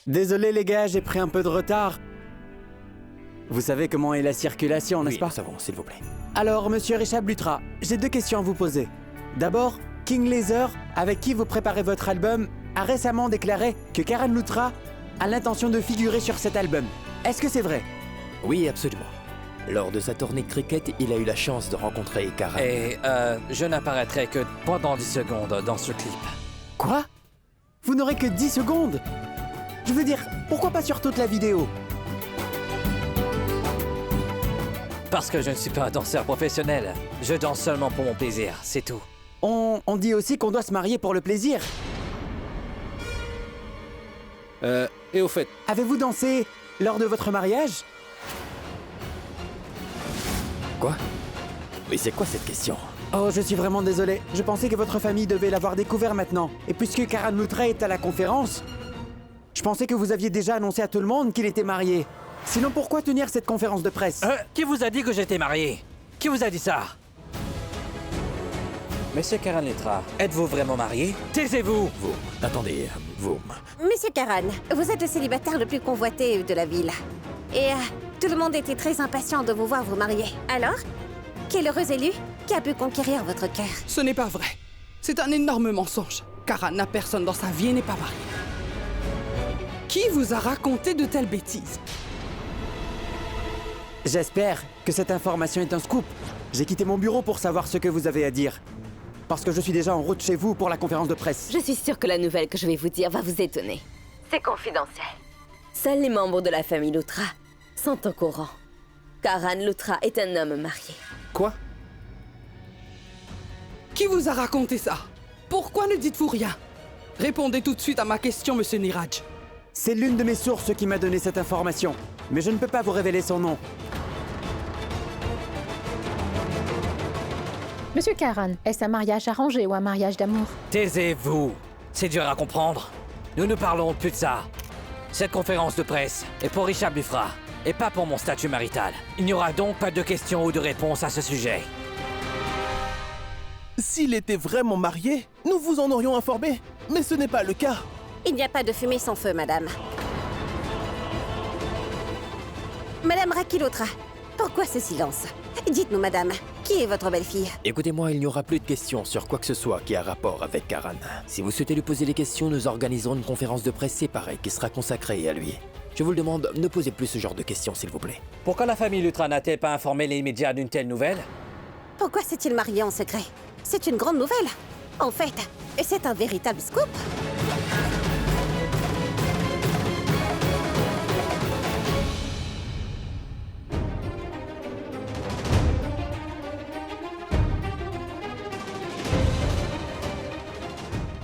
Désolé les gars, j'ai pris un peu de retard. Vous savez comment est la circulation, n'est-ce pas? Nous savons, s'il vous plaît. Alors, monsieur Richard Lutra, j'ai deux questions à vous poser. D'abord, King Laser, avec qui vous préparez votre album, a récemment déclaré que Karan Lutra a l'intention de figurer sur cet album. Est-ce que c'est vrai? Oui, absolument. Lors de sa tournée de cricket, il a eu la chance de rencontrer Karan. Et je n'apparaîtrai que pendant 10 secondes dans ce clip. Quoi? Vous n'aurez que 10 secondes? Je veux dire, pourquoi pas sur toute la vidéo? Parce que je ne suis pas un danseur professionnel. Je danse seulement pour mon plaisir, c'est tout. On dit aussi qu'on doit se marier pour le plaisir. Et au fait, Avez-vous dansé lors de votre mariage? Quoi? Mais c'est quoi cette question? Oh, je suis vraiment désolé. Je pensais que votre famille devait l'avoir découvert maintenant. Et puisque Karan Lutra est à la conférence, je pensais que vous aviez déjà annoncé à tout le monde qu'il était marié. Sinon, pourquoi tenir cette conférence de presse? Qui vous a dit que j'étais marié? Qui vous a dit ça? Monsieur Karan Lutra, êtes-vous vraiment marié? Taisez-vous! Vous. Attendez, vous. Monsieur Karan, vous êtes le célibataire le plus convoité de la ville. Et tout le monde était très impatient de vous voir vous marier. Alors, quel heureux élu qui a pu conquérir votre cœur? Ce n'est pas vrai. C'est un énorme mensonge. Karan n'a personne dans sa vie et n'est pas marié. Qui vous a raconté de telles bêtises? J'espère que cette information est un scoop. J'ai quitté mon bureau pour savoir ce que vous avez à dire. Parce que je suis déjà en route chez vous pour la conférence de presse. Je suis sûre que la nouvelle que je vais vous dire va vous étonner. C'est confidentiel. Seuls les membres de la famille Lutra sont au courant. Karan Lutra est un homme marié. quoi? Qui vous a raconté ça? Pourquoi ne dites-vous rien? Répondez tout de suite à ma question, monsieur Niraj. C'est l'une de mes sources qui m'a donné cette information. Mais je ne peux pas vous révéler son nom. Monsieur Karan, est-ce un mariage arrangé ou un mariage d'amour? Taisez-vous! C'est dur à comprendre. Nous ne parlons plus de ça. Cette conférence de presse est pour Richard Lutra et pas pour mon statut marital. Il n'y aura donc pas de questions ou de réponses à ce sujet. S'il était vraiment marié, nous vous en aurions informé. Mais ce n'est pas le cas. Il n'y a pas de fumée sans feu, madame. Madame Rakilotra, pourquoi ce silence? Dites-nous, madame, qui est votre belle-fille? Écoutez-moi, il n'y aura plus de questions sur quoi que ce soit qui a rapport avec Karan. Si vous souhaitez lui poser des questions, nous organiserons une conférence de presse séparée qui sera consacrée à lui. Je vous le demande, ne posez plus ce genre de questions, s'il vous plaît. Pourquoi la famille Lutra n'a-t-elle pas informé les médias d'une telle nouvelle? Pourquoi s'est-il marié en secret? C'est une grande nouvelle. En fait, c'est un véritable scoop.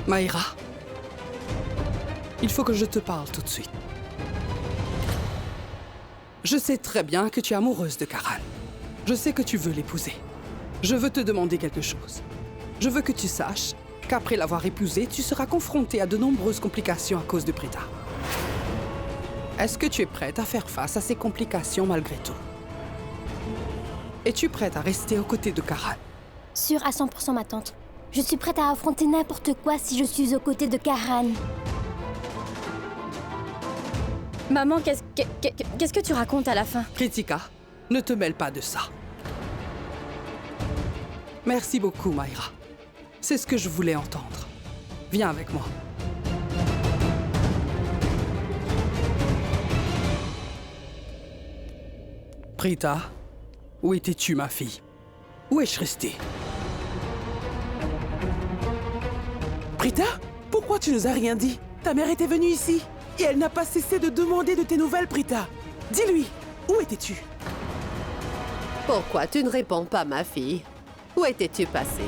Maïra, il faut que je te parle tout de suite. Je sais très bien que tu es amoureuse de Karan. Je sais que tu veux l'épouser. Je veux te demander quelque chose. Je veux que tu saches qu'après l'avoir épousée, tu seras confrontée à de nombreuses complications à cause de Prita. Est-ce que tu es prête à faire face à ces complications malgré tout? Es-tu prête à rester aux côtés de Karan? Sûre à 100% ma tante. Je suis prête à affronter n'importe quoi si je suis aux côtés de Karan. Maman, qu'est-ce que tu racontes à la fin? Kritika, ne te mêle pas de ça. Merci beaucoup, Maïra. C'est ce que je voulais entendre. Viens avec moi. Prita, où étais-tu, ma fille? Où es-je restée? Prita, pourquoi tu nous as rien dit? Ta mère était venue ici et elle n'a pas cessé de demander de tes nouvelles, Prita. Dis-lui, où étais-tu? Pourquoi tu ne réponds pas, ma fille? Où étais-tu passée?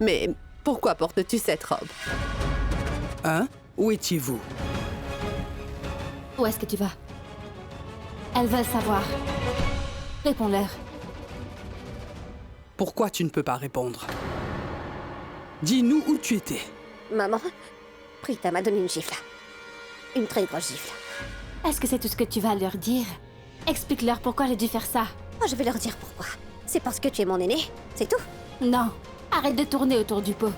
Mais pourquoi portes-tu cette robe? Hein? Où étiez-vous? Où est-ce que tu vas? Elles veulent savoir. Réponds-leur. Pourquoi tu ne peux pas répondre? Dis-nous où tu étais. Maman, Prita m'a donné une gifle. Une très grosse gifle. Est-ce que c'est tout ce que tu vas leur dire? Explique-leur pourquoi j'ai dû faire ça. Oh, je vais leur dire pourquoi. C'est parce que tu es mon aîné, c'est tout. Non, arrête de tourner autour du pot.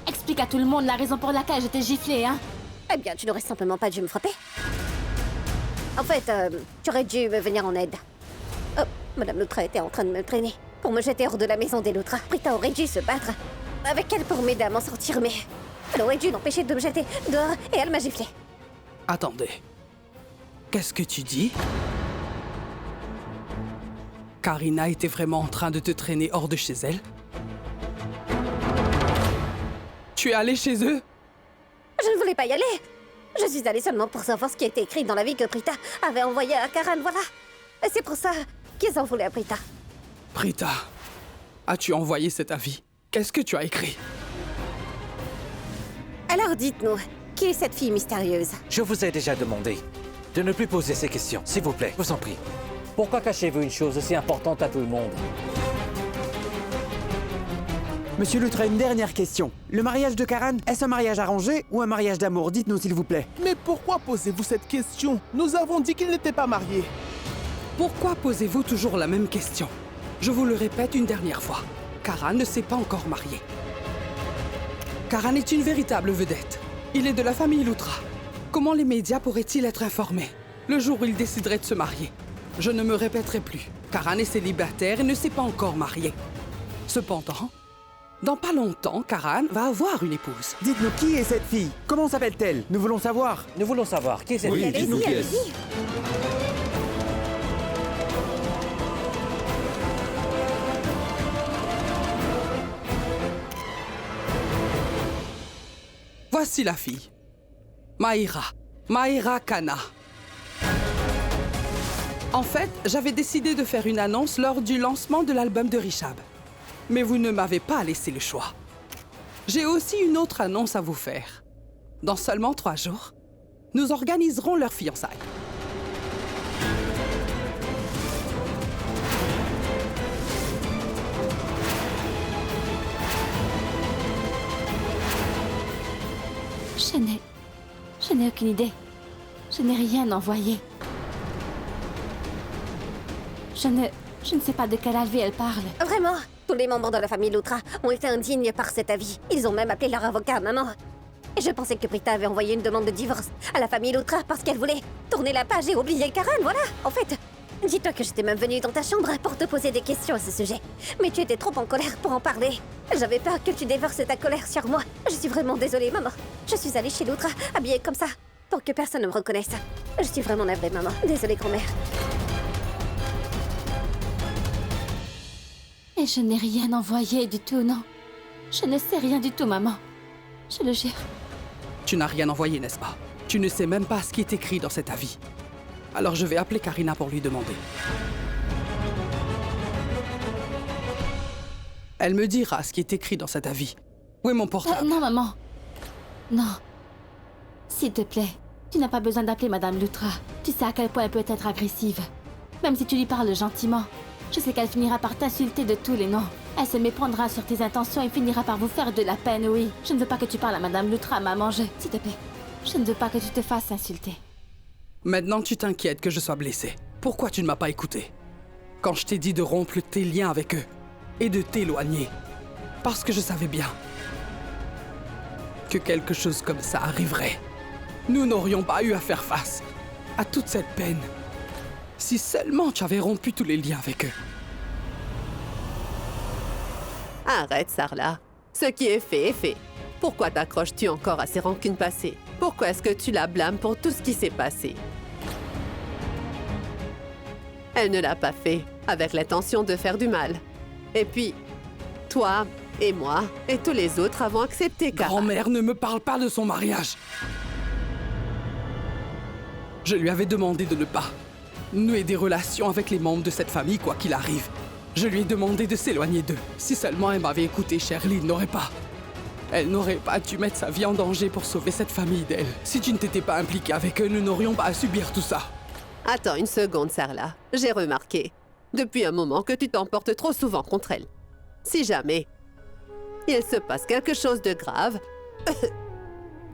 Explique à tout le monde la raison pour laquelle je t'ai giflé, hein. Eh bien, tu n'aurais simplement pas dû me frapper. En fait, tu aurais dû me venir en aide. Oh, Madame Loutra était en train de me traîner pour me jeter hors de la maison des Loutra. Prita aurait dû se battre avec elle pour m'aider à m'en sortir, mais elle aurait dû l'empêcher de me jeter dehors et elle m'a giflé. Attendez. Qu'est-ce que tu dis? Karina était vraiment en train de te traîner hors de chez elle? Tu es allé chez eux? Je ne voulais pas y aller. Je suis allée seulement pour savoir ce qui était écrit dans l'avis que Prita avait envoyé à Karan, voilà. Et c'est pour ça qu'ils en voulaient à Prita. Prita, as-tu envoyé cet avis? Qu'est-ce que tu as écrit? Alors dites-nous, qui est cette fille mystérieuse? Je vous ai déjà demandé de ne plus poser ces questions, s'il vous plaît, je vous en prie. Pourquoi cachez-vous une chose aussi importante à tout le monde? Monsieur Loutra, une dernière question. Le mariage de Karan, est-ce un mariage arrangé ou un mariage d'amour? Dites-nous s'il vous plaît. Mais pourquoi posez-vous cette question? Nous avons dit qu'ils n'étaient pas mariés. Pourquoi posez-vous toujours la même question? Je vous le répète une dernière fois. Karan ne s'est pas encore marié. Karan est une véritable vedette. Il est de la famille Loutra. Comment les médias pourraient-ils être informés le jour où il déciderait de se marier? Je ne me répéterai plus. Karan est célibataire et ne s'est pas encore marié. Cependant, dans pas longtemps, Karan va avoir une épouse. Dites-nous qui est cette fille? Comment s'appelle-t-elle? Nous voulons savoir. Nous voulons savoir qui est cette Oui, fille. dites-nous qui est. Allez-y. Voici la fille. Mahira Kana. En fait, j'avais décidé de faire une annonce lors du lancement de l'album de Rishab. Mais vous ne m'avez pas laissé le choix. J'ai aussi une autre annonce à vous faire. Dans seulement 3 jours, nous organiserons leur fiançailles. Je n'ai aucune idée. Je n'ai rien envoyé. Je ne sais pas de quel avis elle parle. Vraiment, tous les membres de la famille Loutra ont été indignes par cet avis. Ils ont même appelé leur avocat, maman. Et je pensais que Prita avait envoyé une demande de divorce à la famille Loutra parce qu'elle voulait tourner la page et oublier Karan, voilà. En fait, dis-toi que j'étais même venue dans ta chambre pour te poser des questions à ce sujet. Mais tu étais trop en colère pour en parler. J'avais peur que tu déverses ta colère sur moi. Je suis vraiment désolée, maman. Je suis allée chez Loutra, habillée comme ça, pour que personne ne me reconnaisse. Je suis vraiment navrée, maman. Désolée, grand-mère. Et je n'ai rien envoyé du tout, non. Je ne sais rien du tout, maman. Je le jure. Tu n'as rien envoyé, n'est-ce pas? Tu ne sais même pas ce qui est écrit dans cet avis. Alors je vais appeler Karina pour lui demander. Elle me dira ce qui est écrit dans cet avis. Où est mon portable? Non, maman. Non. S'il te plaît, tu n'as pas besoin d'appeler Madame Loutra. Tu sais à quel point elle peut être agressive. Même si tu lui parles gentiment, je sais qu'elle finira par t'insulter de tous les noms. Elle se méprendra sur tes intentions et finira par vous faire de la peine, oui. Je ne veux pas que tu parles à Madame Loutra, maman. S'il te plaît, je ne veux pas que tu te fasses insulter. Maintenant, tu t'inquiètes que je sois blessée. Pourquoi tu ne m'as pas écouté? Quand je t'ai dit de rompre tes liens avec eux et de t'éloigner. Parce que je savais bien que quelque chose comme ça arriverait. Nous n'aurions pas eu à faire face à toute cette peine. Si seulement tu avais rompu tous les liens avec eux. Arrête, Sarla. Ce qui est fait est fait. Pourquoi t'accroches-tu encore à ces rancunes passées? Pourquoi est-ce que tu la blâmes pour tout ce qui s'est passé? Elle ne l'a pas fait avec l'intention de faire du mal. Et puis, toi et moi et tous les autres avons accepté Karan. Grand-mère, ne me parle pas de son mariage. Je lui avais demandé de ne pas nouer des relations avec les membres de cette famille, quoi qu'il arrive. Je lui ai demandé de s'éloigner d'eux. Si seulement elle m'avait écouté, Shirley n'aurait pas. Elle n'aurait pas dû mettre sa vie en danger pour sauver cette famille d'elle. Si tu ne t'étais pas impliquée avec eux, nous n'aurions pas à subir tout ça. Attends une seconde, Sarla. J'ai remarqué, depuis un moment, que tu t'emportes trop souvent contre elle. Si jamais il se passe quelque chose de grave,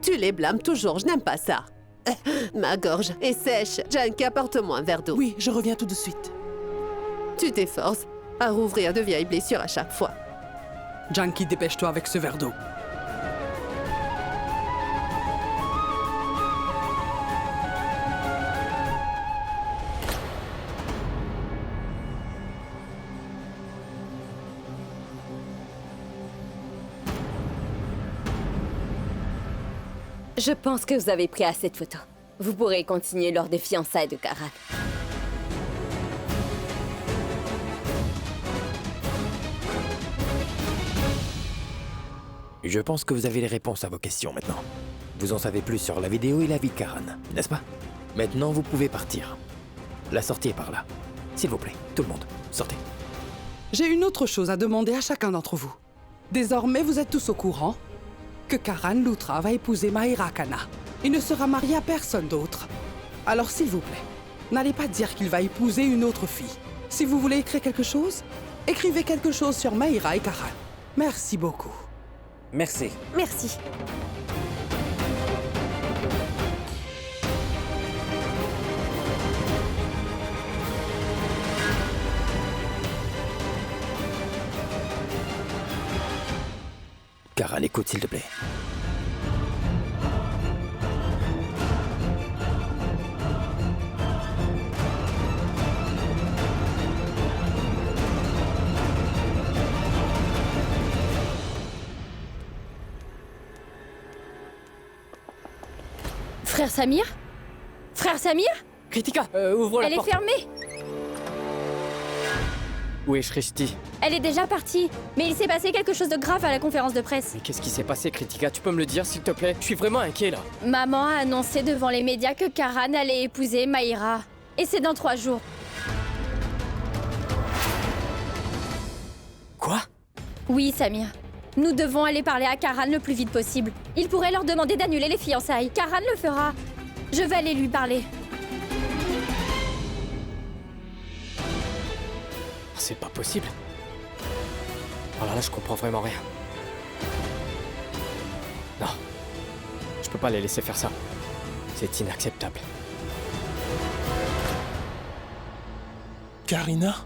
tu les blâmes toujours. Je n'aime pas ça. Ma gorge est sèche. Janky, apporte-moi un verre d'eau. Oui, je reviens tout de suite. Tu t'efforces à rouvrir de vieilles blessures à chaque fois. Janky, dépêche-toi avec ce verre d'eau. Je pense que vous avez pris assez de photos. Vous pourrez continuer lors des fiançailles de Karan. Je pense que vous avez les réponses à vos questions maintenant. Vous en savez plus sur la vidéo et la vie de Karan, n'est-ce pas? Maintenant, vous pouvez partir. La sortie est par là. S'il vous plaît, tout le monde, sortez. J'ai une autre chose à demander à chacun d'entre vous. Désormais, vous êtes tous au courant que Karan Luthra va épouser Maïra Kana. Il ne sera marié à personne d'autre. Alors s'il vous plaît, n'allez pas dire qu'il va épouser une autre fille. Si vous voulez écrire quelque chose, écrivez quelque chose sur Maïra et Karan. Merci beaucoup. Merci. Merci. Karan, écoute s'il te plaît. Frère Samir? Frère Samir? Kritika, ouvre la Elle est porte. fermée! Où est Shrishti? Elle est déjà partie. Mais il s'est passé quelque chose de grave à la conférence de presse. Mais qu'est-ce qui s'est passé, Kritika? Tu peux me le dire, s'il te plaît? Je suis vraiment inquiet, là. Maman a annoncé devant les médias que Karan allait épouser Maïra. Et c'est dans 3 jours. Quoi? Oui, Samir. Nous devons aller parler à Karan le plus vite possible. Il pourrait leur demander d'annuler les fiançailles. Karan le fera. Je vais aller lui parler. C'est pas possible. Alors là, je comprends vraiment rien. Non. Je peux pas les laisser faire ça. C'est inacceptable. Karina?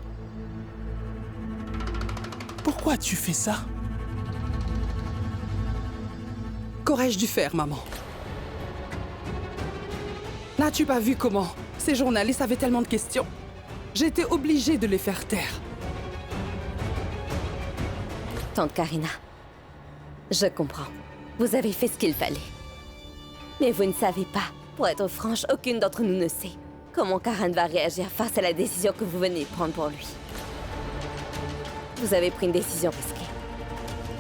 Pourquoi tu fais ça? Qu'aurais-je dû faire, maman? N'as-tu pas vu comment ces journalistes avaient tellement de questions? J'étais obligée de les faire taire. Tante Karina, je comprends. Vous avez fait ce qu'il fallait. Mais vous ne savez pas. Pour être franche, aucune d'entre nous ne sait comment Karan va réagir face à la décision que vous venez de prendre pour lui. Vous avez pris une décision risquée.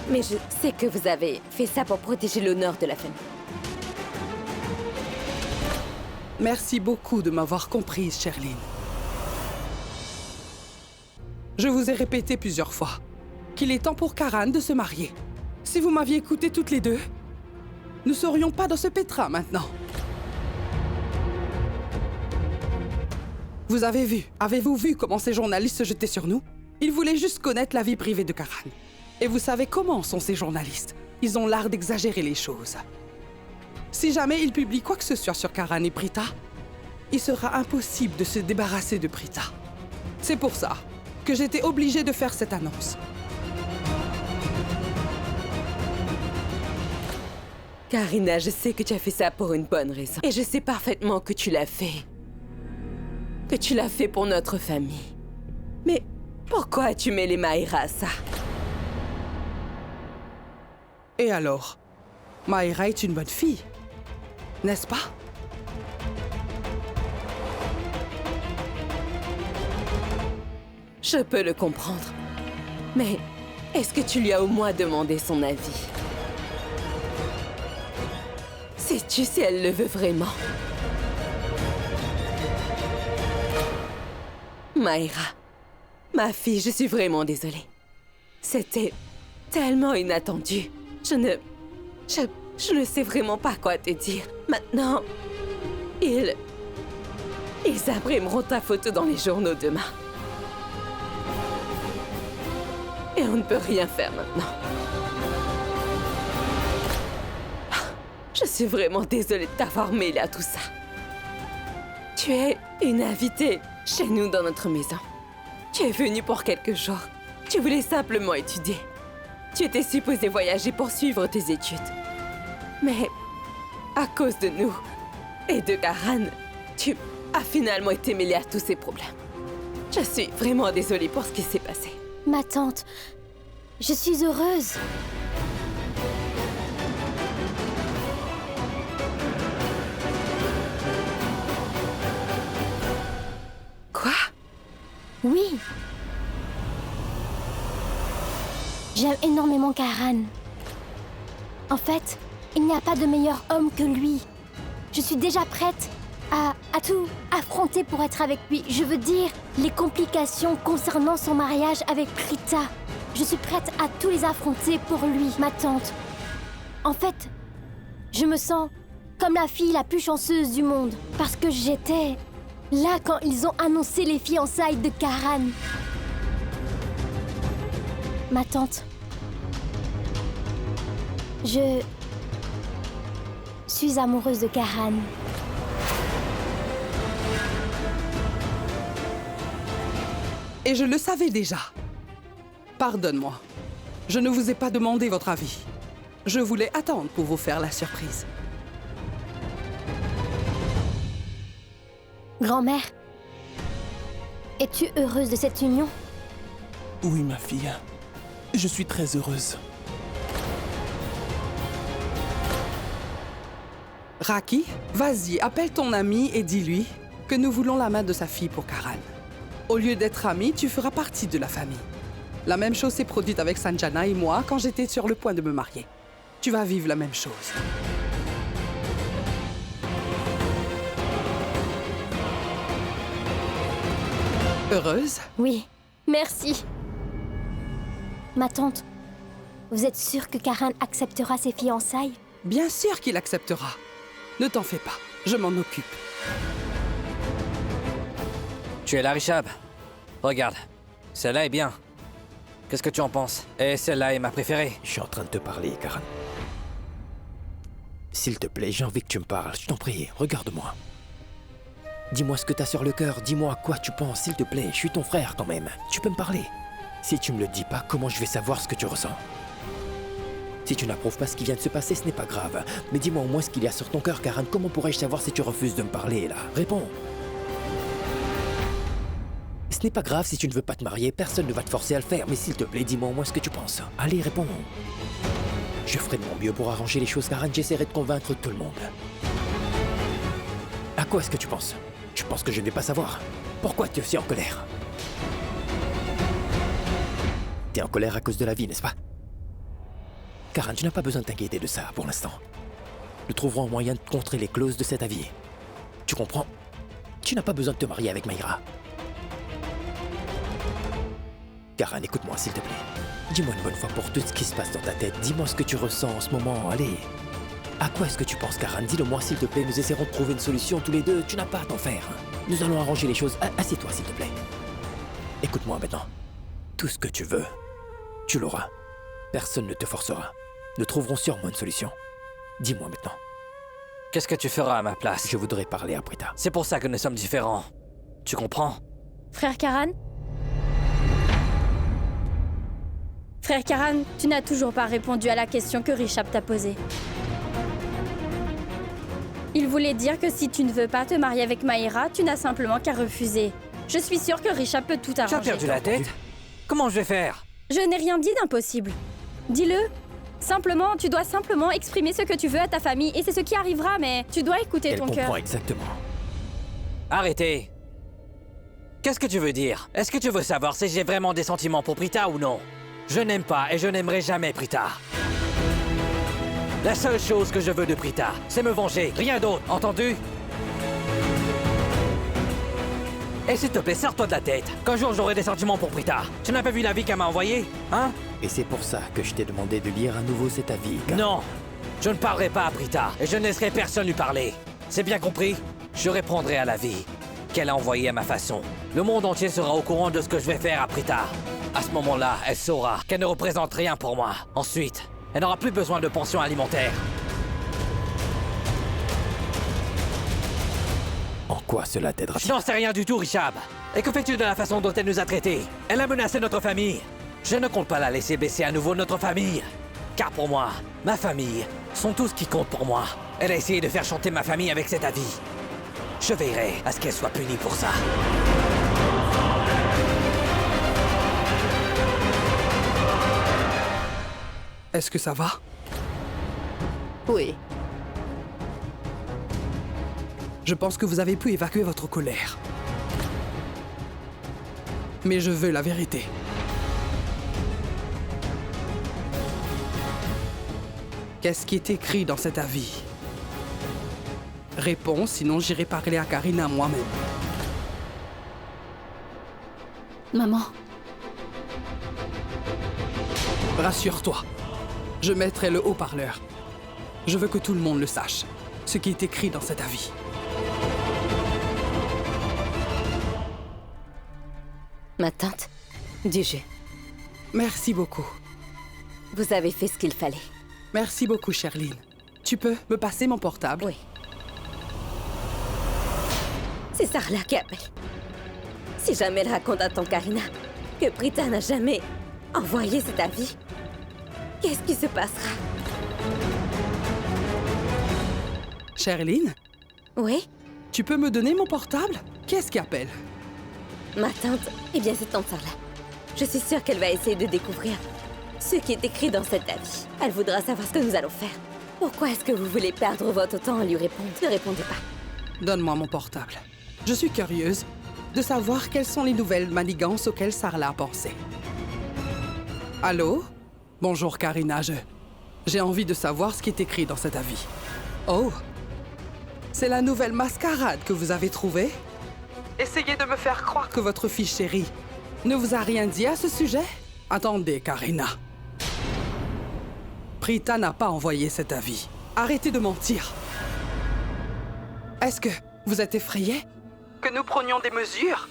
Mais je sais que vous avez fait ça pour protéger l'honneur de la famille. Merci beaucoup de m'avoir comprise, Sherline. Je vous ai répété plusieurs fois qu'il est temps pour Karan de se marier. Si vous m'aviez écouté toutes les deux, nous ne serions pas dans ce pétrin maintenant. Vous avez vu, avez-vous vu comment ces journalistes se jetaient sur nous? Ils voulaient juste connaître la vie privée de Karan. Et vous savez comment sont ces journalistes? Ils ont l'art d'exagérer les choses. Si jamais ils publient quoi que ce soit sur Karan et Prita, il sera impossible de se débarrasser de Prita. C'est pour ça que j'étais obligée de faire cette annonce. Karina, je sais que tu as fait ça pour une bonne raison. Et je sais parfaitement que tu l'as fait. Que tu l'as fait pour notre famille. Mais pourquoi as-tu mêlé Maïra à ça? Et alors? Maïra est une bonne fille, n'est-ce pas? Je peux le comprendre. Mais est-ce que tu lui as au moins demandé son avis? Sais-tu si elle le veut vraiment? Maïra, ma fille, je suis vraiment désolée. C'était tellement inattendu. Je ne sais vraiment pas quoi te dire. Maintenant, ils imprimeront ta photo dans les journaux demain. Et on ne peut rien faire maintenant. Je suis vraiment désolée de t'avoir mêlée à tout ça. Tu es une invitée chez nous dans notre maison. Tu es venue pour quelques jours. Tu voulais simplement étudier. Tu étais supposé voyager pour suivre tes études. Mais à cause de nous et de Karan, tu as finalement été mêlée à tous ces problèmes. Je suis vraiment désolée pour ce qui s'est passé. Ma tante, je suis heureuse. Quoi? Oui. J'aime énormément Karan. En fait, il n'y a pas de meilleur homme que lui. Je suis déjà prête à tout affronter pour être avec lui. Je veux dire, les complications concernant son mariage avec Prita. Je suis prête à tous les affronter pour lui, ma tante. En fait, je me sens comme la fille la plus chanceuse du monde. Parce que j'étais là quand ils ont annoncé les fiançailles de Karan. Ma tante, je suis amoureuse de Karan. Et je le savais déjà. Pardonne-moi. Je ne vous ai pas demandé votre avis. Je voulais attendre pour vous faire la surprise. Grand-mère, es-tu heureuse de cette union? Oui, ma fille. Je suis très heureuse. Raki, vas-y, appelle ton ami et dis-lui que nous voulons la main de sa fille pour Karan. Au lieu d'être amis, tu feras partie de la famille. La même chose s'est produite avec Sanjana et moi quand j'étais sur le point de me marier. Tu vas vivre la même chose. Heureuse? Oui, merci. Ma tante, vous êtes sûre que Karan acceptera ses fiançailles? Bien sûr qu'il acceptera. Ne t'en fais pas, je m'en occupe. Tu es là, Rishab? Regarde, celle-là est bien. Qu'est-ce que tu en penses? Et celle-là est ma préférée. Je suis en train de te parler, Karan. S'il te plaît, j'ai envie que tu me parles. Je t'en prie, regarde-moi. Dis-moi ce que t'as sur le cœur. Dis-moi à quoi tu penses, s'il te plaît. Je suis ton frère quand même. Tu peux me parler. Si tu me le dis pas, comment je vais savoir ce que tu ressens? Si tu n'approuves pas ce qui vient de se passer, ce n'est pas grave. Mais dis-moi au moins ce qu'il y a sur ton cœur, Karan. Comment pourrais-je savoir si tu refuses de me parler, là? Réponds. Ce n'est pas grave si tu ne veux pas te marier, personne ne va te forcer à le faire. Mais s'il te plaît, dis-moi au moins ce que tu penses. Allez, réponds. Je ferai de mon mieux pour arranger les choses, Karan. J'essaierai de convaincre tout le monde. À quoi est-ce que tu penses? Tu penses que je ne vais pas savoir? Pourquoi tu es aussi en colère? T'es en colère à cause de la vie, n'est-ce pas? Karan, tu n'as pas besoin de t'inquiéter de ça pour l'instant. Nous trouverons un moyen de contrer les clauses de cet avis. Tu comprends? Tu n'as pas besoin de te marier avec Mayra. Karan, écoute-moi s'il te plaît. Dis-moi une bonne fois pour toutes ce qui se passe dans ta tête. Dis-moi ce que tu ressens en ce moment, allez. À quoi est-ce que tu penses, Karan? Dis-le-moi s'il te plaît, nous essaierons de trouver une solution tous les deux. Tu n'as pas à t'en faire. Nous allons arranger les choses. Assieds-toi s'il te plaît. Écoute-moi maintenant. Tout ce que tu veux, tu l'auras. Personne ne te forcera. Nous trouverons sûrement une solution. Dis-moi maintenant. Qu'est-ce que tu feras à ma place? Je voudrais parler à Prita. C'est pour ça que nous sommes différents. Tu comprends? Frère Karan? Frère Karan, tu n'as toujours pas répondu à la question que Rishab t'a posée. Il voulait dire que si tu ne veux pas te marier avec Mayra, tu n'as simplement qu'à refuser. Je suis sûre que Rishab peut tout arranger. Tu as perdu la tête? Comment je vais faire? Je n'ai rien dit d'impossible. Dis-le. Simplement, tu dois simplement exprimer ce que tu veux à ta famille et c'est ce qui arrivera, mais tu dois écouter ton cœur. Elle comprend exactement. Arrêtez. Qu'est-ce que tu veux dire? Est-ce que tu veux savoir si j'ai vraiment des sentiments pour Prita ou non? Je n'aime pas et je n'aimerai jamais Prita. La seule chose que je veux de Prita, c'est me venger, rien d'autre, entendu? Et s'il te plaît, sors-toi de la tête. Qu'un jour j'aurai des sentiments pour Prita. Tu n'as pas vu l'avis qu'elle m'a envoyé? Hein? Et c'est pour ça que je t'ai demandé de lire à nouveau cet avis. Non! Je ne parlerai pas à Prita et je ne laisserai personne lui parler. C'est bien compris? Je répondrai à l'avis qu'elle a envoyé à ma façon. Le monde entier sera au courant de ce que je vais faire à Prita. À ce moment-là, elle saura qu'elle ne représente rien pour moi. Ensuite, elle n'aura plus besoin de pension alimentaire. En quoi cela t'aidera? Je n'en sais rien du tout, Rishab. Et que fais-tu de la façon dont elle nous a traités? Elle a menacé notre famille. Je ne compte pas la laisser baisser à nouveau notre famille. Car pour moi, ma famille sont tout ce qui compte pour moi. Elle a essayé de faire chanter ma famille avec cet avis. Je veillerai à ce qu'elle soit punie pour ça. Est-ce que ça va? Oui. Je pense que vous avez pu évacuer votre colère. Mais je veux la vérité. Qu'est-ce qui est écrit dans cet avis? Réponds, sinon j'irai parler à Karina moi-même. Maman. Rassure-toi. Je mettrai le haut-parleur. Je veux que tout le monde le sache, ce qui est écrit dans cet avis. Ma tante, du jeu. Merci beaucoup. Vous avez fait ce qu'il fallait. Merci beaucoup, Sherline. Tu peux me passer mon portable? Oui. C'est Sarla qui appelle. Si jamais elle raconte à tante Karina que Prita n'a jamais envoyé cet avis, qu'est-ce qui se passera? Sherline? Oui? Tu peux me donner mon portable? Qu'est-ce qui appelle? Ma tante, eh bien c'est tante Sarla. Je suis sûre qu'elle va essayer de découvrir ce qui est écrit dans cet avis. Elle voudra savoir ce que nous allons faire. Pourquoi est-ce que vous voulez perdre votre temps à lui répondre? Ne répondez pas. Donne-moi mon portable. Je suis curieuse de savoir quelles sont les nouvelles manigances auxquelles Sarla a pensé. Allô? Bonjour Karina, j'ai envie de savoir ce qui est écrit dans cet avis. Oh! C'est la nouvelle mascarade que vous avez trouvée? Essayez de me faire croire que votre fille chérie ne vous a rien dit à ce sujet? Attendez, Karina. Prita n'a pas envoyé cet avis. Arrêtez de mentir. Est-ce que vous êtes effrayé que nous prenions des mesures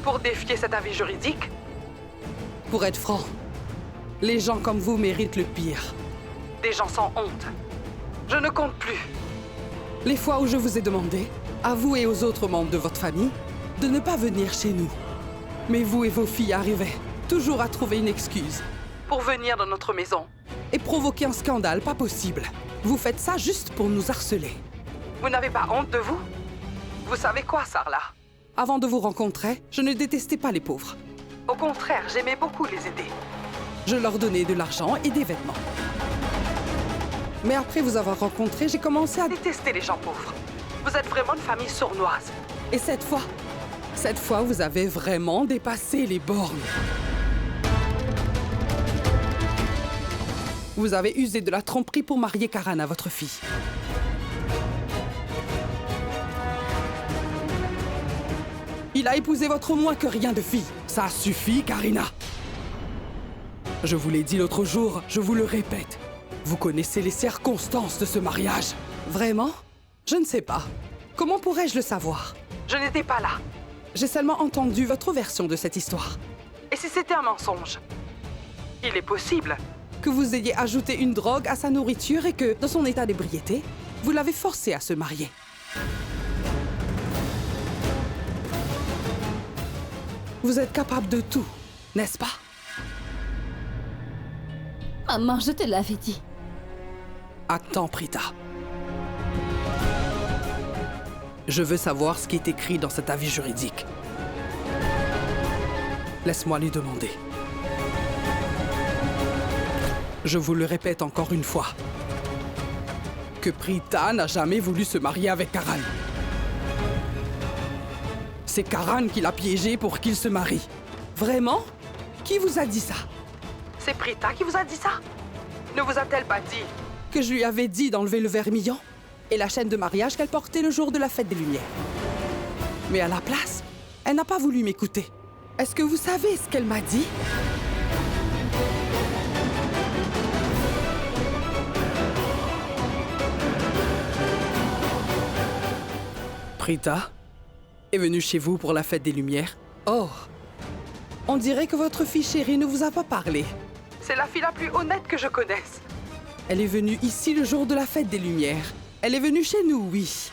pour défier cet avis juridique? Pour être franc, les gens comme vous méritent le pire. Des gens sans honte. Je ne compte plus. Les fois où je vous ai demandé, à vous et aux autres membres de votre famille, de ne pas venir chez nous. Mais vous et vos filles arrivaient toujours à trouver une excuse pour venir dans notre maison et provoquer un scandale pas possible. Vous faites ça juste pour nous harceler. Vous n'avez pas honte de vous? Vous savez quoi, Sarla? Avant de vous rencontrer, je ne détestais pas les pauvres. Au contraire, j'aimais beaucoup les aider. Je leur donnais de l'argent et des vêtements. Mais après vous avoir rencontré, j'ai commencé à détester les gens pauvres. Vous êtes vraiment une famille sournoise. Et cette fois, vous avez vraiment dépassé les bornes. Vous avez usé de la tromperie pour marier Karan à votre fille. Il a épousé votre moins que rien de fille. Ça suffit, Karina. Je vous l'ai dit l'autre jour, je vous le répète. Vous connaissez les circonstances de ce mariage. Vraiment? Je ne sais pas. Comment pourrais-je le savoir? Je n'étais pas là. J'ai seulement entendu votre version de cette histoire. Et si c'était un mensonge? Il est possible que vous ayez ajouté une drogue à sa nourriture et que, dans son état d'ébriété, vous l'avez forcé à se marier. Vous êtes capable de tout, n'est-ce pas? Maman, je te l'avais dit. Attends, Prita. Je veux savoir ce qui est écrit dans cet avis juridique. Laisse-moi lui demander. Je vous le répète encore une fois. Que Prita n'a jamais voulu se marier avec Karan. C'est Karan qui l'a piégé pour qu'il se marie. Vraiment? Qui vous a dit ça? C'est Prita qui vous a dit ça? Ne vous a-t-elle pas dit que je lui avais dit d'enlever le vermillon et la chaîne de mariage qu'elle portait le jour de la fête des Lumières? Mais à la place, elle n'a pas voulu m'écouter. Est-ce que vous savez ce qu'elle m'a dit? Prita est venue chez vous pour la fête des Lumières. Oh, on dirait que votre fille chérie ne vous a pas parlé. C'est la fille la plus honnête que je connaisse. Elle est venue ici le jour de la fête des Lumières. Elle est venue chez nous, oui.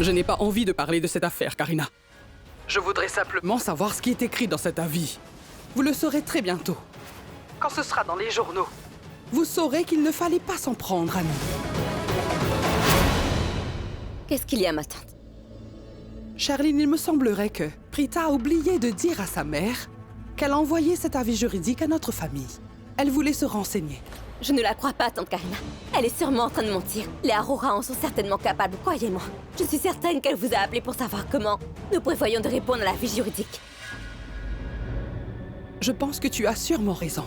Je n'ai pas envie de parler de cette affaire, Karina. Je voudrais simplement savoir ce qui est écrit dans cet avis. Vous le saurez très bientôt. Quand ce sera dans les journaux, vous saurez qu'il ne fallait pas s'en prendre à nous. Qu'est-ce qu'il y a, ma tante? Charline, il me semblerait que Prita a oublié de dire à sa mère qu'elle a envoyé cet avis juridique à notre famille. Elle voulait se renseigner. Je ne la crois pas, tante Karina. Elle est sûrement en train de mentir. Les Aurora en sont certainement capables, croyez-moi. Je suis certaine qu'elle vous a appelé pour savoir comment nous prévoyons de répondre à l'avis juridique. Je pense que tu as sûrement raison.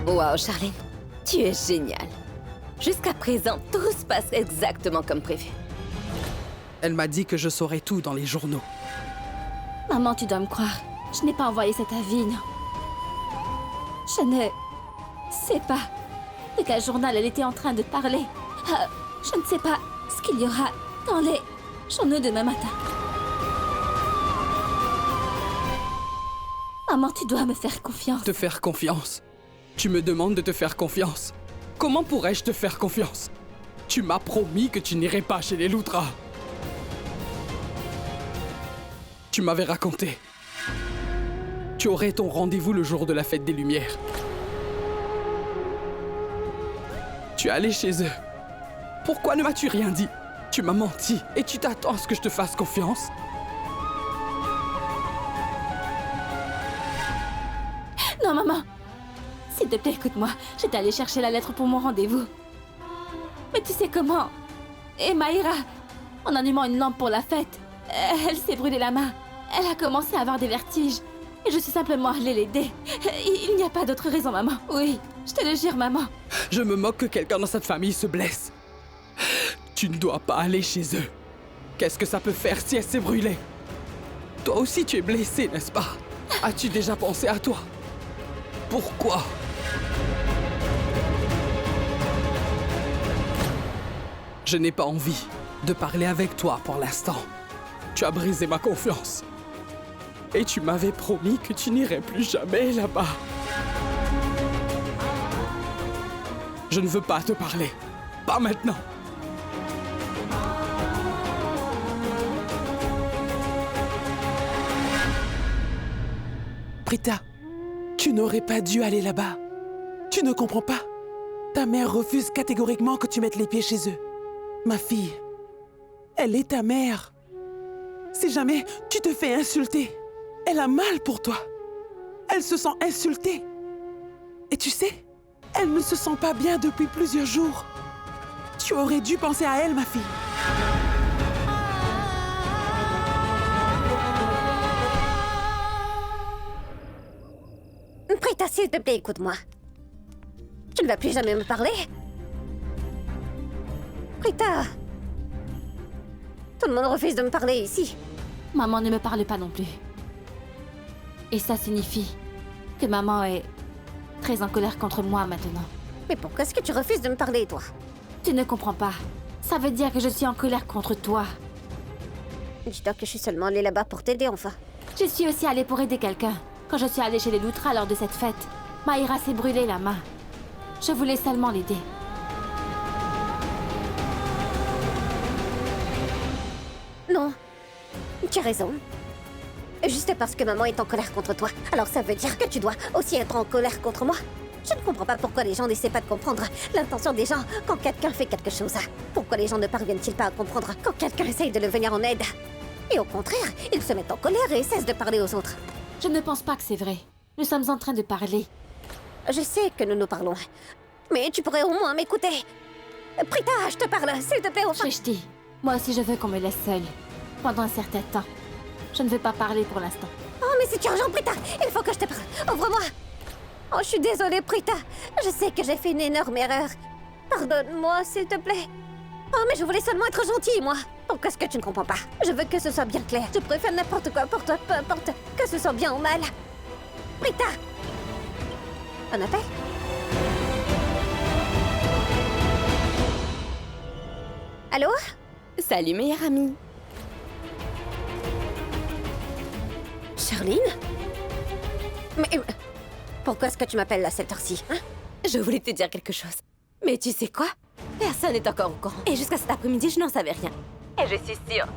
Wow, Charline, tu es géniale. Jusqu'à présent, tout se passe exactement comme prévu. Elle m'a dit que je saurais tout dans les journaux. Maman, tu dois me croire. Je n'ai pas envoyé cet avis, non. Je ne sais pas de quel journal elle était en train de parler. Je ne sais pas ce qu'il y aura dans les journaux demain matin. Maman, tu dois me faire confiance. Te faire confiance? Tu me demandes de te faire confiance? Comment pourrais-je te faire confiance? Tu m'as promis que tu n'irais pas chez les Lutra. Tu m'avais raconté. Tu aurais ton rendez-vous le jour de la fête des Lumières. Tu es allé chez eux. Pourquoi ne m'as-tu rien dit? Tu m'as menti et tu t'attends à ce que je te fasse confiance? Non, maman. S'il te plaît, écoute-moi. J'étais allée chercher la lettre pour mon rendez-vous. Mais tu sais comment? Et Maïra, en allumant une lampe pour la fête, elle s'est brûlée la main. Elle a commencé à avoir des vertiges. Et je suis simplement allée l'aider. Il n'y a pas d'autre raison, maman. Oui, je te le jure, maman. Je me moque que quelqu'un dans cette famille se blesse. Tu ne dois pas aller chez eux. Qu'est-ce que ça peut faire si elle s'est brûlée? Toi aussi, tu es blessée, n'est-ce pas? As-tu déjà pensé à toi? Pourquoi? Je n'ai pas envie de parler avec toi pour l'instant. Tu as brisé ma confiance. Et tu m'avais promis que tu n'irais plus jamais là-bas. Je ne veux pas te parler. Pas maintenant. Prita, tu n'aurais pas dû aller là-bas. Tu ne comprends pas. Ta mère refuse catégoriquement que tu mettes les pieds chez eux. Ma fille, elle est ta mère. Si jamais tu te fais insulter, elle a mal pour toi. Elle se sent insultée. Et tu sais, elle ne se sent pas bien depuis plusieurs jours. Tu aurais dû penser à elle, ma fille. Prita, s'il te plaît, écoute-moi. Tu ne vas plus jamais me parler? Prita! Tout le monde refuse de me parler ici. Maman ne me parle pas non plus. Et ça signifie que maman est très en colère contre moi maintenant. Mais pourquoi est-ce que tu refuses de me parler, toi? Tu ne comprends pas. Ça veut dire que je suis en colère contre toi. Dis-toi que je suis seulement allée là-bas pour t'aider, enfin. Je suis aussi allée pour aider quelqu'un. Quand je suis allée chez les Lutra lors de cette fête, Maïra s'est brûlée la main. Je voulais seulement l'aider. Non, tu as raison. Juste parce que maman est en colère contre toi, alors ça veut dire que tu dois aussi être en colère contre moi. Je ne comprends pas pourquoi les gens n'essaient pas de comprendre l'intention des gens quand quelqu'un fait quelque chose. Pourquoi les gens ne parviennent-ils pas à comprendre quand quelqu'un essaye de le venir en aide? Et au contraire, ils se mettent en colère et cessent de parler aux autres. Je ne pense pas que c'est vrai. Nous sommes en train de parler. Je sais que nous nous parlons, mais tu pourrais au moins m'écouter. Prita, je te parle, s'il te plaît, enfin. Shrishti, moi aussi je veux qu'on me laisse seule. Pendant un certain temps. Je ne veux pas parler pour l'instant. Oh, mais c'est urgent, Prita. Il faut que je te parle. Ouvre-moi. Oh, je suis désolée, Prita. Je sais que j'ai fait une énorme erreur. Pardonne-moi, s'il te plaît. Oh, mais je voulais seulement être gentille, moi. Pourquoi est-ce que tu ne comprends pas? Je veux que ce soit bien clair. Je préfère n'importe quoi pour toi, peu importe. Que ce soit bien ou mal. Prita! Un appel? Allô? Salut, meilleure amie. Charline? Mais pourquoi est-ce que tu m'appelles à cette heure-ci, hein? Je voulais te dire quelque chose. Mais tu sais quoi? Personne n'est encore au courant. Et jusqu'à cet après-midi, je n'en savais rien. Et je suis sûre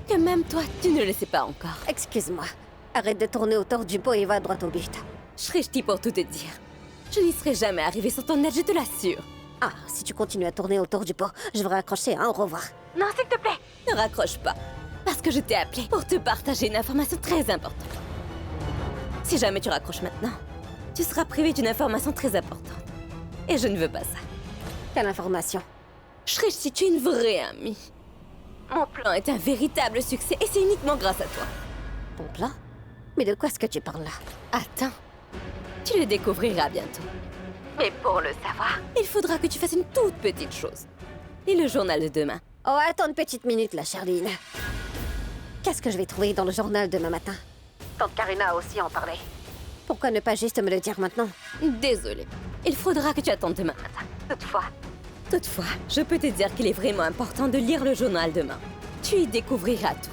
que même toi, tu ne le sais pas encore. Excuse-moi. Arrête de tourner autour du pot et va droit au but. Shrishti pour tout te dire. Je n'y serais jamais arrivée sans ton aide, je te l'assure. Ah, si tu continues à tourner autour du pot, je vais raccrocher, hein, au revoir. Non, s'il te plaît, ne raccroche pas. Parce que je t'ai appelé pour te partager une information très importante. Si jamais tu raccroches maintenant, tu seras privé d'une information très importante. Et je ne veux pas ça. Quelle information? Shrishti, tu es une vraie amie. Mon plan est un véritable succès et c'est uniquement grâce à toi. Ton plan? Mais de quoi est-ce que tu parles là? Attends, tu le découvriras bientôt. Mais pour le savoir, il faudra que tu fasses une toute petite chose. Lis le journal de demain. Oh, attends une petite minute là, Charline. Qu'est-ce que je vais trouver dans le journal demain matin? Tante Karina a aussi en parlé. Pourquoi ne pas juste me le dire maintenant? Désolée. Il faudra que tu attendes demain matin. Toutefois, je peux te dire qu'il est vraiment important de lire le journal demain. Tu y découvriras tout.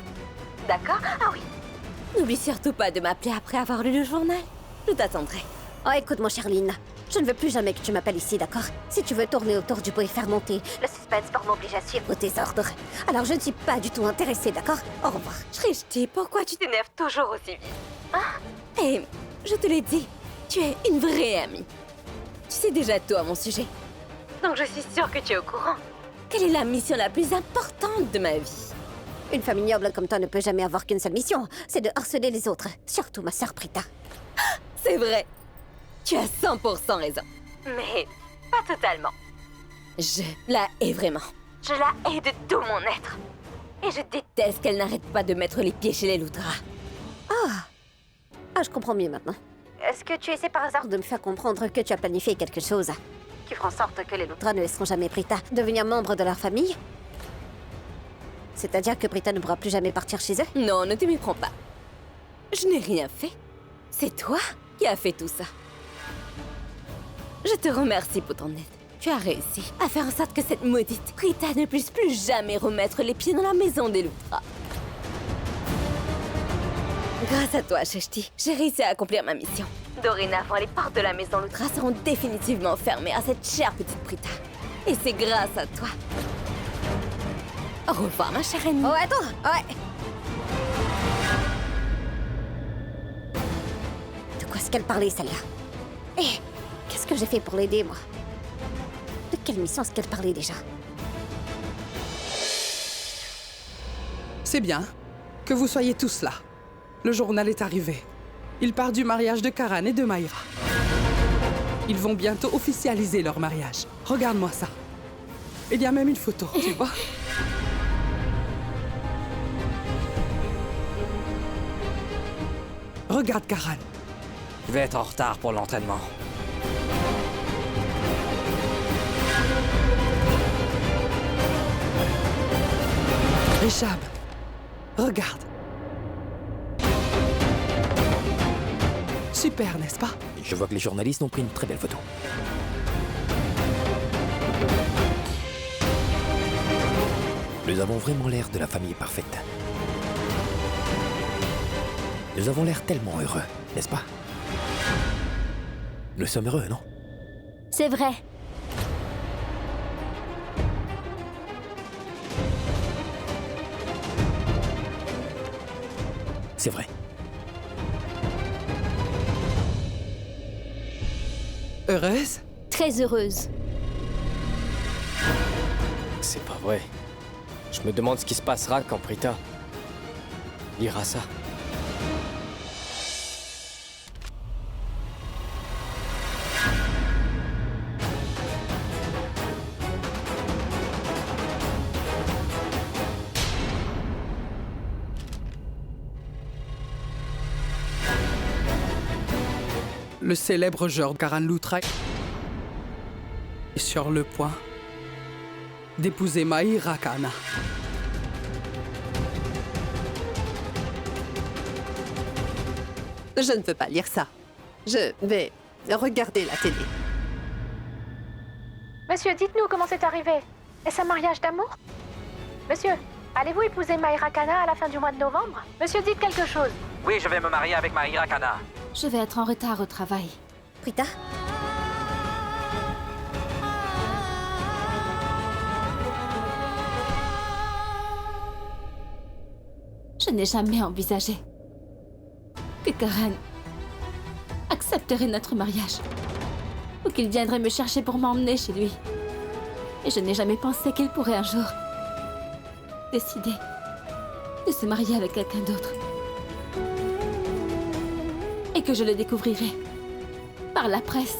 D'accord? Ah oui. N'oublie surtout pas de m'appeler après avoir lu le journal. Je t'attendrai. Oh, écoute, mon Charline. Je ne veux plus jamais que tu m'appelles ici, d'accord? Si tu veux tourner autour du pot et faire monter le suspense pour m'obliger à suivre tes ordres, alors je ne suis pas du tout intéressée, d'accord? Au revoir. Shrishti, pourquoi tu t'énerves toujours aussi vite? Hein? Et je te l'ai dit, tu es une vraie amie. Tu sais déjà tout à mon sujet. Donc je suis sûre que tu es au courant. Quelle est la mission la plus importante de ma vie? Une famille noble comme toi ne peut jamais avoir qu'une seule mission, c'est de harceler les autres, surtout ma sœur Prita. C'est vrai. Tu as 100% raison. Mais pas totalement. Je la hais vraiment. Je la hais de tout mon être. Et je déteste qu'elle n'arrête pas de mettre les pieds chez les Loudras. Ah, je comprends mieux maintenant. Est-ce que tu essaies par hasard de me faire comprendre que tu as planifié quelque chose qui fera en sorte que les Loudras ne laisseront jamais Prita devenir membre de leur famille? C'est-à-dire que Prita ne pourra plus jamais partir chez eux? Non, ne te méprends pas. Je n'ai rien fait. C'est toi qui as fait tout ça. Je te remercie pour ton aide. Tu as réussi à faire en sorte que cette maudite Prita ne puisse plus jamais remettre les pieds dans la maison des Loudras. Grâce à toi, Shrishti, j'ai réussi à accomplir ma mission. Dorénavant, les portes de la maison Loudra seront définitivement fermées à cette chère petite Prita. Et c'est grâce à toi. Au revoir, ma chère amie. Oh, attends, ouais. De quoi est-ce qu'elle parlait, celle-là? Eh, qu'est-ce que j'ai fait pour l'aider, moi? De quelle mission est-ce qu'elle parlait déjà? C'est bien que vous soyez tous là. Le journal est arrivé. Il part du mariage de Karan et de Mayra. Ils vont bientôt officialiser leur mariage. Regarde-moi ça. Il y a même une photo, tu vois? Regarde Karan. Je vais être en retard pour l'entraînement. Rishab, regarde. Super, n'est-ce pas? Je vois que les journalistes ont pris une très belle photo. Nous avons vraiment l'air de la famille parfaite. Nous avons l'air tellement heureux, n'est-ce pas? Nous sommes heureux, non? C'est vrai. C'est vrai. Heureuse? Très heureuse. C'est pas vrai. Je me demande ce qui se passera quand Prita lira ça. Le célèbre joueur Karan Luthra est sur le point d'épouser Mayra Kana. Je ne peux pas lire ça. Je vais regarder la télé. Monsieur, dites-nous comment c'est arrivé. Est-ce un mariage d'amour? Monsieur, allez-vous épouser Mayra Kana à la fin du mois de novembre? Monsieur, dites quelque chose. Oui, je vais me marier avec Mayra Kana. Je vais être en retard au travail. Prita? Je n'ai jamais envisagé que Karen accepterait notre mariage ou qu'il viendrait me chercher pour m'emmener chez lui. Et je n'ai jamais pensé qu'il pourrait un jour décider de se marier avec quelqu'un d'autre. Et que je le découvrirais par la presse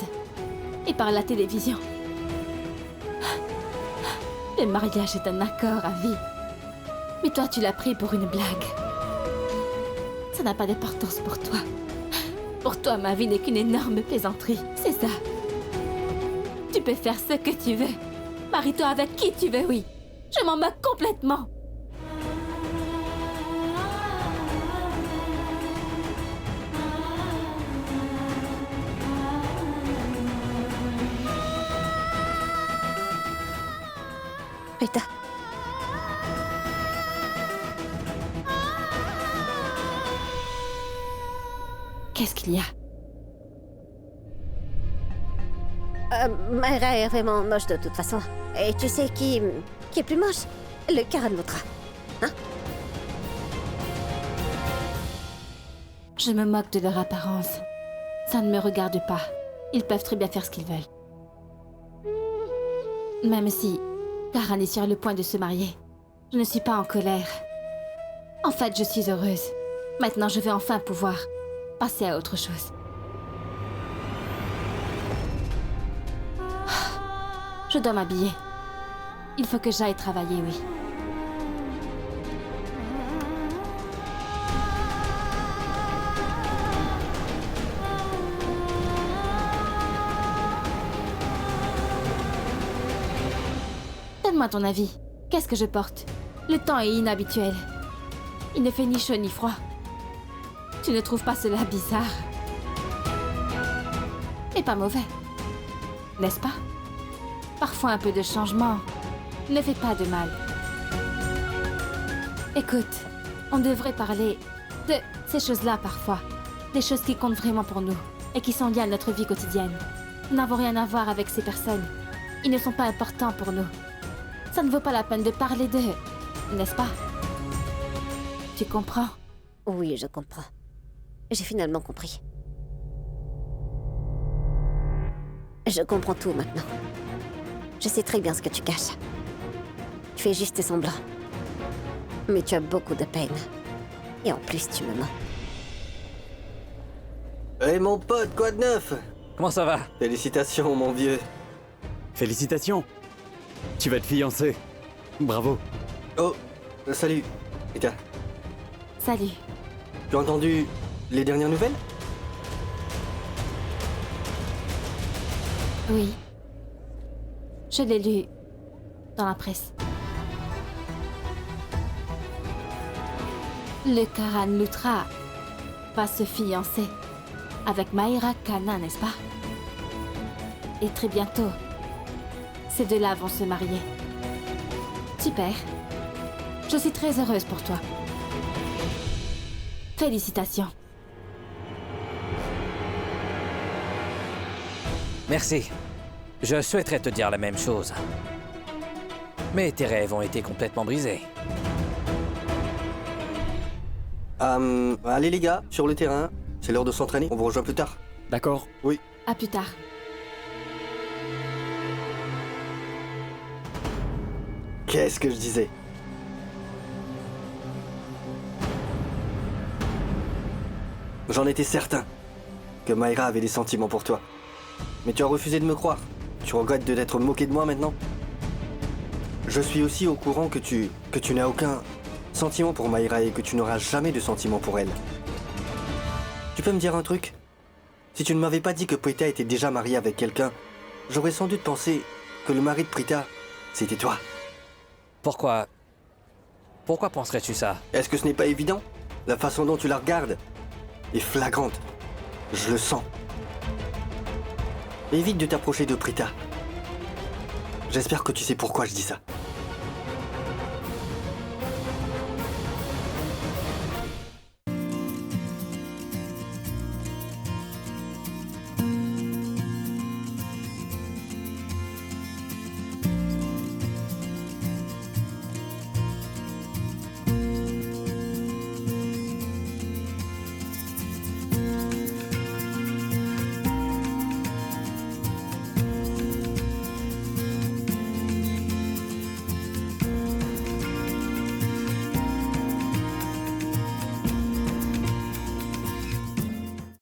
et par la télévision. Le mariage est un accord à vie. Mais toi, tu l'as pris pour une blague. Ça n'a pas d'importance pour toi. Pour toi, ma vie n'est qu'une énorme plaisanterie. C'est ça. Tu peux faire ce que tu veux. Marie-toi avec qui tu veux, oui. Je m'en moque complètement. Rita. Qu'est-ce qu'il y a? Mayra est vraiment moche de toute façon. Et tu sais qui est plus moche? Le Karen Loutra. Hein? Je me moque de leur apparence. Ça ne me regarde pas. Ils peuvent très bien faire ce qu'ils veulent. Même si Karen est sur le point de se marier, je ne suis pas en colère. En fait, je suis heureuse. Maintenant, je vais enfin pouvoir passer à autre chose. Je dois m'habiller. Il faut que j'aille travailler, oui. Donne-moi ton avis. Qu'est-ce que je porte? Le temps est inhabituel. Il ne fait ni chaud ni froid. Tu ne trouves pas cela bizarre? Et pas mauvais, n'est-ce pas? Parfois un peu de changement ne fait pas de mal. Écoute, on devrait parler de ces choses-là parfois. Des choses qui comptent vraiment pour nous et qui sont liées à notre vie quotidienne. Nous n'avons rien à voir avec ces personnes. Ils ne sont pas importants pour nous. Ça ne vaut pas la peine de parler d'eux, n'est-ce pas? Tu comprends? Oui, je comprends. J'ai finalement compris. Je comprends tout maintenant. Je sais très bien ce que tu caches. Tu fais juste semblant. Mais tu as beaucoup de peine. Et en plus, tu me mens. Hey mon pote, quoi de neuf? Comment ça va? Félicitations, mon vieux. Félicitations. Tu vas te fiancer. Bravo. Oh, salut. Rita. Salut. Tu as entendu les dernières nouvelles? Oui. Je l'ai lu dans la presse. Le Karen Loutra va se fiancer avec Mayra Khanna, n'est-ce pas? Et très bientôt, ces deux-là vont se marier. Super. Je suis très heureuse pour toi. Félicitations. Merci. Je souhaiterais te dire la même chose. Mais tes rêves ont été complètement brisés. Allez les gars, sur le terrain. C'est l'heure de s'entraîner. On vous rejoint plus tard. D'accord. Oui. À plus tard. Qu'est-ce que je disais? J'en étais certain que Mayra avait des sentiments pour toi. Mais tu as refusé de me croire. Tu regrettes de t'être moqué de moi maintenant? Je suis aussi au courant que tu n'as aucun sentiment pour Mayra et que tu n'auras jamais de sentiment pour elle. Tu peux me dire un truc? Si tu ne m'avais pas dit que Prita était déjà mariée avec quelqu'un, j'aurais sans doute pensé que le mari de Prita, c'était toi. Pourquoi penserais-tu ça? Est-ce que ce n'est pas évident? La façon dont tu la regardes est flagrante. Je le sens. Évite de t'approcher de Prita. J'espère que tu sais pourquoi je dis ça.